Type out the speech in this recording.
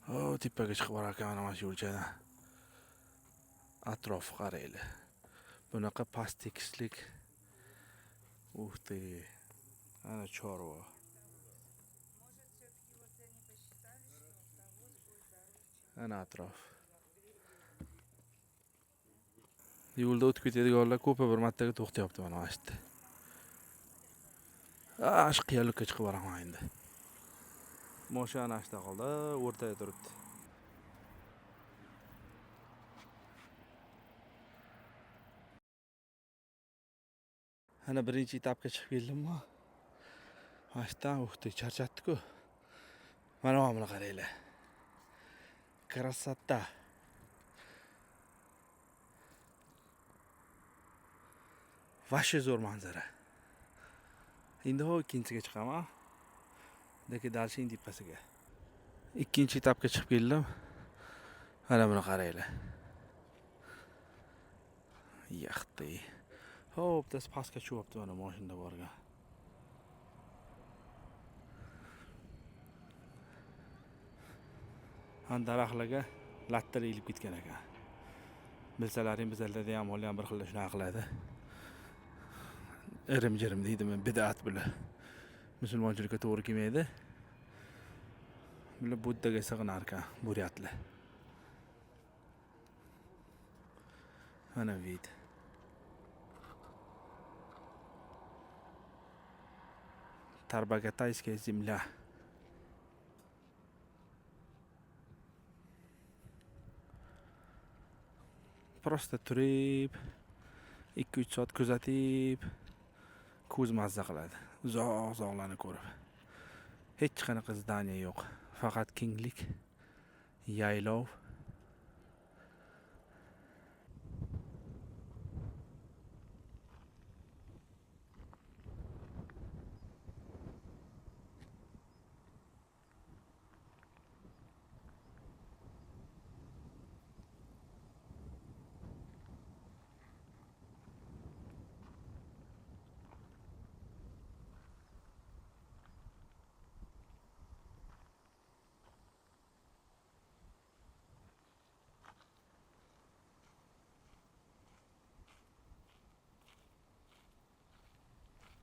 O, tepaga chiqib borar ekan mana shu yo'lchadan. Atrof qarayli. Bunaqa past tekislik. Uxti. Ana chorva. Ana atrof. Yo'lda o'tib ketadiganlar ko'p bir martaga to'xtayapti mana shu yerda. Shu qiyalikka chiqib boraman endi. Mashina ashta qoldi, o'rtada turibdi. Ana birinchi etapga chiqib keldim-mi? Ashdan uxti, charchatdi-ku. Mana buni qaranglar. Krasota. Vashi zo'r manzara. Endi ikkinchisiga chiqaman. Lekin dalshin tepasiga. Ikkinchi etapga chiqib keldim. Mana buni qaranglar. Yaxti. Hop, bittasi pastga tushibdi mana mashinada borgan. Daraxtlarga lattir ilib ketgan ekan. Bilsalaring bizlarda ham hali ham bir xil shunaqa qiladi. Irim-jirim deydimi, bid'at bilan. Musulmonchilikka to'g'ri kelmaydi. Bular Buddaga sig'inar ekan, buryatlar. Mana vid. Tarbagatayskaya земля. Prosta turib 2-3 soat kuzatib ko'z mazza qiladi. Uzoq-uzoqlarni ko'rib. Hech qanaqa zdaniya yo'q. Faqat kenglik, yaylov